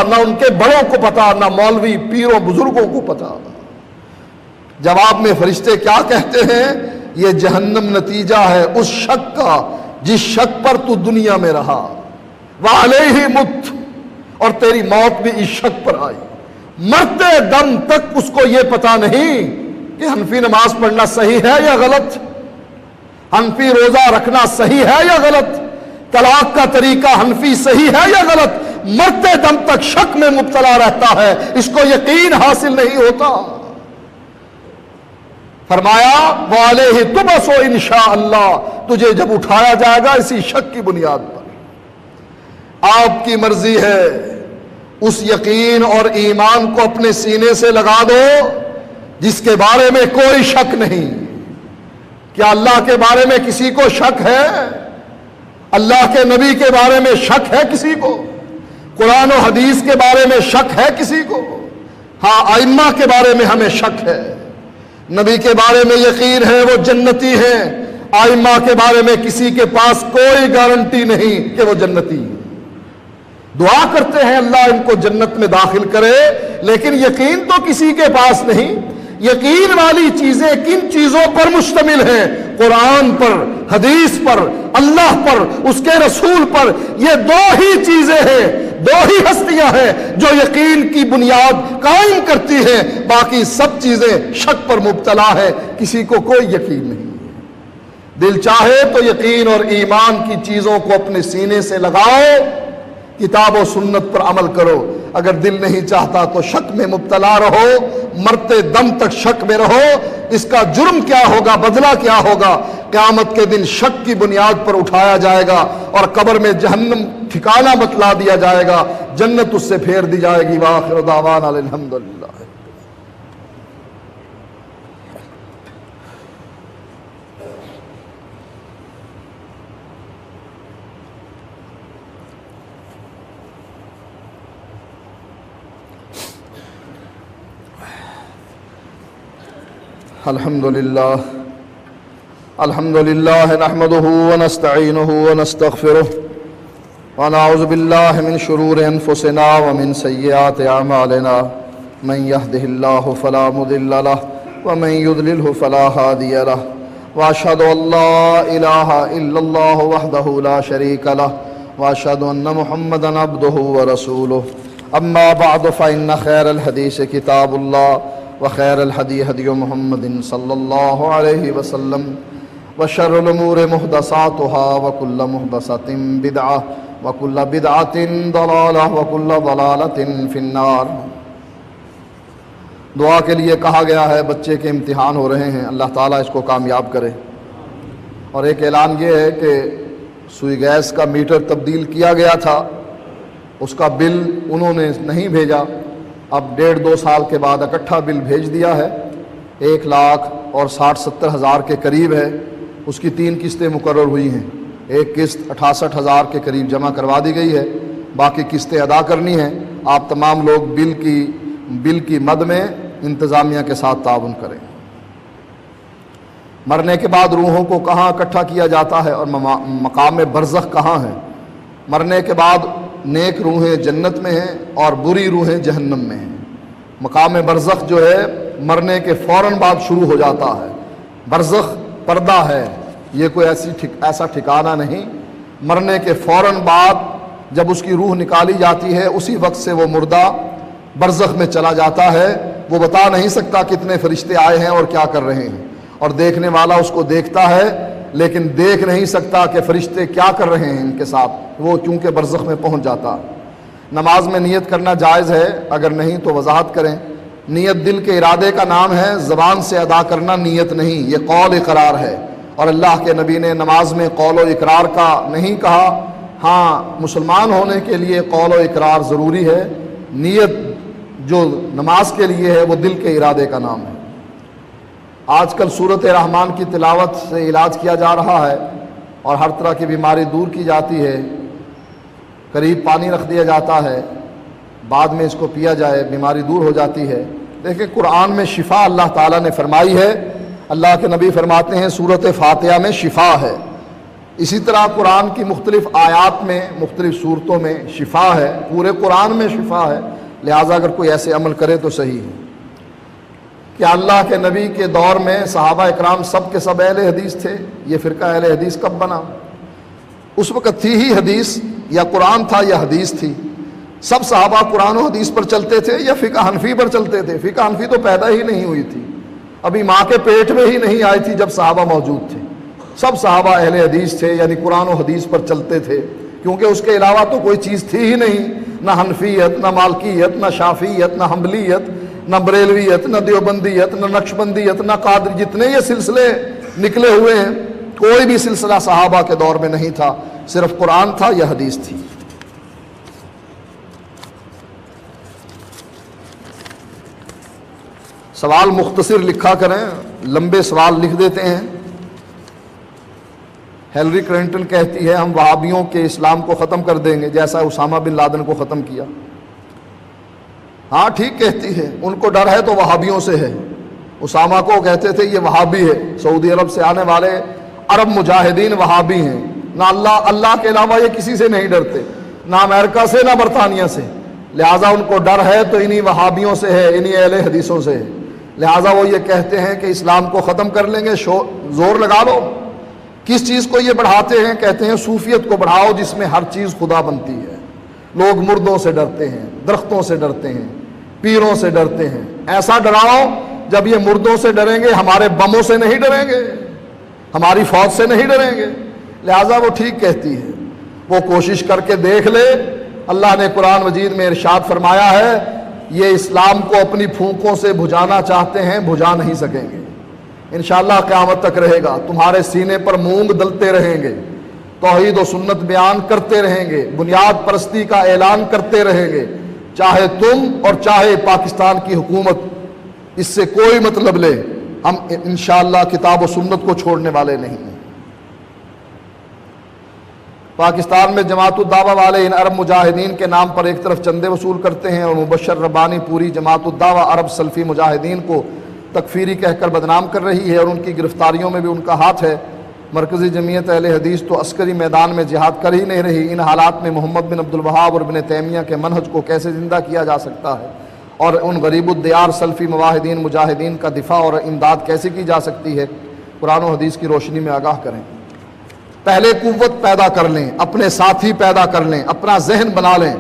نہ ان کے بڑوں کو پتا، نہ مولوی پیروں بزرگوں کو پتا۔ جواب میں فرشتے کیا کہتے ہیں؟ یہ جہنم نتیجہ ہے اس شک کا جس شک پر تو دنیا میں رہا، وعلیہ مت، اور تیری موت بھی اس شک پر آئی۔ مرتے دم تک اس کو یہ پتا نہیں کہ حنفی نماز پڑھنا صحیح ہے یا غلط، حنفی روزہ رکھنا صحیح ہے یا غلط، طلاق کا طریقہ حنفی صحیح ہے یا غلط، مرتے دم تک شک میں مبتلا رہتا ہے، اس کو یقین حاصل نہیں ہوتا۔ فرمایا وعلیہ تبعث انشاءاللہ، تجھے جب اٹھایا جائے گا اسی شک کی بنیاد پر۔ آپ کی مرضی ہے، اس یقین اور ایمان کو اپنے سینے سے لگا دو جس کے بارے میں کوئی شک نہیں۔ کیا اللہ کے بارے میں کسی کو شک ہے؟ اللہ کے نبی کے بارے میں شک ہے کسی کو؟ قرآن و حدیث کے بارے میں شک ہے کسی کو؟ ہاں، ائمہ کے بارے میں ہمیں شک ہے۔ نبی کے بارے میں یقین ہے وہ جنتی ہیں، ائمہ کے بارے میں کسی کے پاس کوئی گارنٹی نہیں کہ وہ جنتی ہیں۔ دعا کرتے ہیں اللہ ان کو جنت میں داخل کرے، لیکن یقین تو کسی کے پاس نہیں۔ یقین والی چیزیں کن چیزوں پر مشتمل ہیں؟ قرآن پر، حدیث پر، اللہ پر، اس کے رسول پر۔ یہ دو ہی چیزیں ہیں، دو ہی ہستیاں ہیں جو یقین کی بنیاد قائم کرتی ہیں، باقی سب چیزیں شک پر مبتلا ہے، کسی کو کوئی یقین نہیں۔ دل چاہے تو یقین اور ایمان کی چیزوں کو اپنے سینے سے لگاؤ، کتاب و سنت پر عمل کرو۔ اگر دل نہیں چاہتا تو شک میں مبتلا رہو، مرتے دم تک شک میں رہو۔ اس کا جرم کیا ہوگا، بدلہ کیا ہوگا؟ قیامت کے دن شک کی بنیاد پر اٹھایا جائے گا اور قبر میں جہنم ٹھکانہ بتلا دیا جائے گا، جنت اس سے پھیر دی جائے گی۔ وآخر دعوانا الحمدللہ۔ الحمدللہ نحمده ونستعینه ونستغفره ونعوذ باللہ من شرور انفسنا ومن سیئات اعمالنا، من يهده الله فلا مضل له ومن يضلله فلا هادي له، واشهد ان لا اله الا الله وحده لا شريك له، واشهد ان محمدا عبده ورسوله۔ اما بعد فان خير الحديث كتاب الله، وخير الهدي هدي محمد صلى الله عليه وسلم، وشر الأمور محدثاتها، وكل محدثة بدعة، وكل بدعة ضلالة، وكل ضلالة في النار۔ دعا کے لیے کہا گیا ہے، بچے کے امتحان ہو رہے ہیں، اللہ تعالیٰ اس کو کامیاب کرے۔ اور ایک اعلان یہ ہے کہ سوئی گیس کا میٹر تبدیل کیا گیا تھا، اس کا بل انہوں نے نہیں بھیجا، اب 1.5-2 سال کے بعد اکٹھا بل بھیج دیا ہے، 1,60,70,000 کے قریب ہے۔ اس کی 3 قسطیں مقرر ہوئی ہیں، ایک قسط 68,000 کے قریب جمع کروا دی گئی ہے، باقی قسطیں ادا کرنی ہیں۔ آپ تمام لوگ بل کی مد میں انتظامیہ کے ساتھ تعاون کریں۔ مرنے کے بعد روحوں کو کہاں اکٹھا کیا جاتا ہے اور مقام برزخ کہاں ہے؟ مرنے کے بعد نیک روحیں جنت میں ہیں اور بری روحیں جہنم میں ہیں۔ مقام برزخ جو ہے مرنے کے فوراً بعد شروع ہو جاتا ہے۔ برزخ پردہ ہے، یہ کوئی ایسا ٹھکانہ نہیں۔ مرنے کے فوراً بعد جب اس کی روح نکالی جاتی ہے، اسی وقت سے وہ مردہ برزخ میں چلا جاتا ہے۔ وہ بتا نہیں سکتا کتنے فرشتے آئے ہیں اور کیا کر رہے ہیں، اور دیکھنے والا اس کو دیکھتا ہے لیکن دیکھ نہیں سکتا کہ فرشتے کیا کر رہے ہیں ان کے ساتھ، وہ چونکہ برزخ میں پہنچ جاتا۔ نماز میں نیت کرنا جائز ہے، اگر نہیں تو وضاحت کریں۔ نیت دل کے ارادے کا نام ہے، زبان سے ادا کرنا نیت نہیں، یہ قول اقرار ہے۔ اور اللہ کے نبی نے نماز میں قول و اقرار کا نہیں کہا، ہاں مسلمان ہونے کے لیے قول و اقرار ضروری ہے، نیت جو نماز کے لیے ہے وہ دل کے ارادے کا نام ہے۔ آج کل سورۃ رحمان کی تلاوت سے علاج کیا جا رہا ہے اور ہر طرح کی بیماری دور کی جاتی ہے۔ قریب پانی رکھ دیا جاتا ہے، بعد میں اس کو پیا جائے، بیماری دور ہو جاتی ہے۔ دیکھیں قرآن میں شفا اللہ تعالیٰ نے فرمائی ہے، اللہ کے نبی فرماتے ہیں سورۃ فاتحہ میں شفا ہے۔ اسی طرح قرآن کی مختلف آیات میں مختلف صورتوں میں شفا ہے، پورے قرآن میں شفا ہے، لہٰذا اگر کوئی ایسے عمل کرے تو صحیح ہے۔ کیا اللہ کے نبی کے دور میں صحابہ اکرام سب کے سب اہل حدیث تھے؟ یہ فرقہ اہل حدیث کب بنا؟ اس وقت تھی ہی حدیث، یا قرآن تھا یا حدیث تھی؟ سب صحابہ قرآن و حدیث پر چلتے تھے یا فقہ حنفی پر چلتے تھے؟ فقہ حنفی تو پیدا ہی نہیں ہوئی تھی، ابھی ماں کے پیٹ میں ہی نہیں آئی تھی جب صحابہ موجود تھے۔ سب صحابہ اہل حدیث تھے، یعنی قرآن و حدیث پر چلتے تھے، کیونکہ اس کے علاوہ تو کوئی چیز تھی ہی نہیں، نہ حنفیت، نہ مالکیت، نہ شافعیت، نہ حنبلیت، نہ بریلویت، نہ دیوبندیت، نہ نقشبندیت، نہ قادری، جتنے یہ سلسلے نکلے ہوئے ہیں کوئی بھی سلسلہ صحابہ کے دور میں نہیں تھا، صرف قرآن تھا یا حدیث تھی۔ سوال مختصر لکھا کریں، لمبے سوال لکھ دیتے ہیں۔ ہیلری کلنٹن کہتی ہے ہم وہابیوں کے اسلام کو ختم کر دیں گے جیسا اسامہ بن لادن کو ختم کیا۔ ہاں ٹھیک کہتی ہے، ان کو ڈر ہے تو وہابیوں سے ہے۔ اسامہ کو کہتے تھے یہ وہابی ہے، سعودی عرب سے آنے والے عرب مجاہدین وہابی ہیں، نہ اللہ کے علاوہ یہ کسی سے نہیں ڈرتے، نہ امریکہ سے نہ برطانیہ سے، لہٰذا ان کو ڈر ہے تو انہی وہابیوں سے ہے، انہی اہل حدیثوں سے ہے، لہٰذا وہ یہ کہتے ہیں کہ اسلام کو ختم کر لیں گے، زور لگا لو۔ کس چیز کو یہ بڑھاتے ہیں؟ کہتے ہیں صوفیت کو بڑھاؤ جس میں ہر چیز خدا بنتی ہے۔ لوگ مردوں سے ڈرتے ہیں، درختوں سے ڈرتے ہیں، پیروں سے ڈرتے ہیں، ایسا ڈراؤ جب یہ مردوں سے ڈریں گے ہمارے بموں سے نہیں ڈریں گے، ہماری فوج سے نہیں ڈریں گے، لہٰذا وہ ٹھیک کہتی ہے۔ وہ کوشش کر کے دیکھ لے، اللہ نے قرآن مجید میں ارشاد فرمایا ہے یہ اسلام کو اپنی پھونکوں سے بجھانا چاہتے ہیں، بجھا نہیں سکیں گے، انشاءاللہ قیامت تک رہے گا، تمہارے سینے پر مونگ دلتے رہیں گے، توحید و سنت بیان کرتے رہیں گے، بنیاد پرستی کا اعلان کرتے رہیں گے، چاہے تم اور چاہے پاکستان کی حکومت، اس سے کوئی مطلب لے، ہم انشاءاللہ کتاب و سنت کو چھوڑنے والے نہیں ہیں۔ پاکستان میں جماعت الدعوہ والے ان عرب مجاہدین کے نام پر ایک طرف چندے وصول کرتے ہیں اور مبشر ربانی پوری جماعت الدعوہ عرب سلفی مجاہدین کو تکفیری کہہ کر بدنام کر رہی ہے اور ان کی گرفتاریوں میں بھی ان کا ہاتھ ہے۔ مرکزی جمعیت اہل حدیث تو عسکری میدان میں جہاد کر ہی نہیں رہی، ان حالات میں محمد بن عبد الوہاب اور ابن تیمیہ کے منہج کو کیسے زندہ کیا جا سکتا ہے اور ان غریب الدیار سلفی مواحدین مجاہدین کا دفاع اور امداد کیسے کی جا سکتی ہے؟ قرآن و حدیث کی روشنی میں آگاہ کریں۔ پہلے قوت پیدا کر لیں، اپنے ساتھی پیدا کر لیں، اپنا ذہن بنا لیں،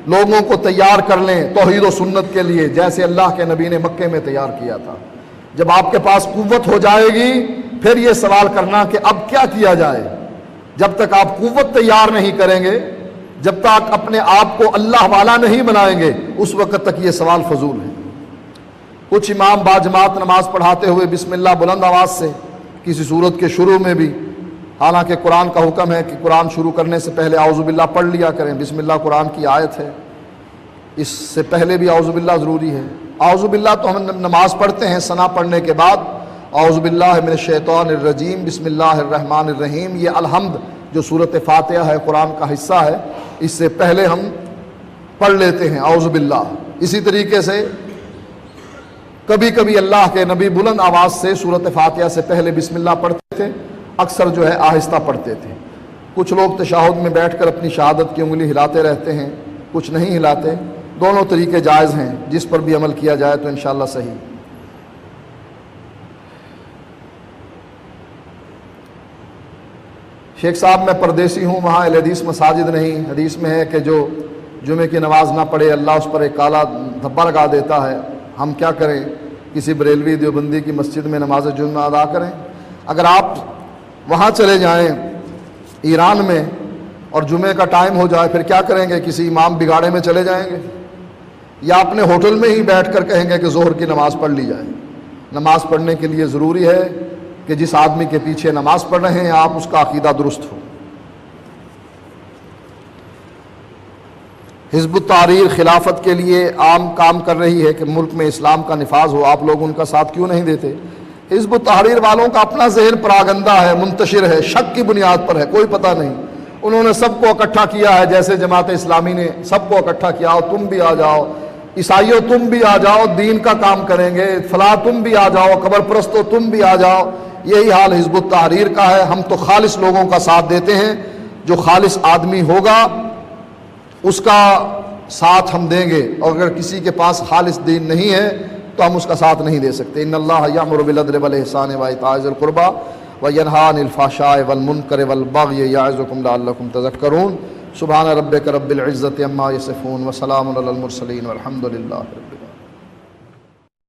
لوگوں کو تیار کر لیں توحید و سنت کے لیے، جیسے اللہ کے نبی نے مکے میں تیار کیا تھا۔ جب آپ کے پاس قوت ہو جائے گی پھر یہ سوال کرنا کہ اب کیا کیا جائے۔ جب تک آپ قوت تیار نہیں کریں گے، جب تک اپنے آپ کو اللہ والا نہیں بنائیں گے، اس وقت تک یہ سوال فضول ہے۔ کچھ امام باجماعت نماز پڑھاتے ہوئے بسم اللہ بلند آواز سے کسی صورت کے شروع میں بھی، حالانکہ قرآن کا حکم ہے کہ قرآن شروع کرنے سے پہلے اعوذ باللہ پڑھ لیا کریں، بسم اللہ قرآن کی آیت ہے، اس سے پہلے بھی اعوذ باللہ ضروری ہے۔ اعوذ باللہ تو ہم نماز پڑھتے ہیں، ثنا پڑھنے کے بعد اعوذ باللہ من الشیطان الرجیم بسم اللہ الرحمن الرحیم، یہ الحمد جو سورۃ فاتحہ ہے قرآن کا حصہ ہے، اس سے پہلے ہم پڑھ لیتے ہیں اعوذ باللہ۔ اسی طریقے سے کبھی کبھی اللہ کے نبی بلند آواز سے سورۃ فاتحہ سے پہلے بسم اللہ پڑھتے تھے، اکثر جو ہے آہستہ پڑھتے تھے۔ کچھ لوگ تشہد میں بیٹھ کر اپنی شہادت کی انگلی ہلاتے رہتے ہیں، کچھ نہیں ہلاتے، دونوں طریقے جائز ہیں، جس پر بھی عمل کیا جائے تو انشاءاللہ صحیح۔ شیخ صاحب میں پردیسی ہوں، وہاں اہل حدیث مساجد نہیں، حدیث میں ہے کہ جو جمعے کی نماز نہ پڑھے اللہ اس پر ایک کالا دھبا لگا دیتا ہے، ہم کیا کریں؟ کسی بریلوی دیوبندی کی مسجد میں نماز جمعہ ادا کریں؟ اگر آپ وہاں چلے جائیں ایران میں اور جمعے کا ٹائم ہو جائے پھر کیا کریں گے؟ کسی امام بگاڑے میں چلے جائیں گے یا اپنے ہوٹل میں ہی بیٹھ کر کہیں گے کہ ظہر کی نماز پڑھ لی جائے؟ نماز پڑھنے کے لیے ضروری ہے کہ جس آدمی کے پیچھے نماز پڑھ رہے ہیں آپ اس کا عقیدہ درست ہو۔ حزب التحریر خلافت کے لیے عام کام کر رہی ہے کہ ملک میں اسلام کا نفاذ ہو، آپ لوگ ان کا ساتھ کیوں نہیں دیتے؟ حزب التحریر والوں کا اپنا ذہن پراگندہ ہے، منتشر ہے، شک کی بنیاد پر ہے، کوئی پتہ نہیں۔ انہوں نے سب کو اکٹھا کیا ہے، جیسے جماعت اسلامی نے سب کو اکٹھا کیا، تم بھی آ جاؤ، عیسائیوں تم بھی آ جاؤ، دین کا کام کریں گے، فلاں تم بھی آ جاؤ، قبر پرستو تم بھی آ جاؤ، یہی حال حزب التحریر کا ہے. ہم تو خالص لوگوں کا ساتھ دیتے ہیں، جو خالص آدمی ہوگا اس کا ساتھ ہم دیں گے، اور اگر کسی کے پاس خالص دین نہیں ہے تو ہم اس کا ساتھ نہیں دے سکتے. ان اللہ یامر بالعدل والاحسان وایتاء ذی القربی وینہی عن الفحشاء والمنکر والبغی یعظکم لعلکم تذکرون. سبحان ربک رب العزۃ عما یصفون وسلام علی المرسلین والحمد للہ رب العالمین.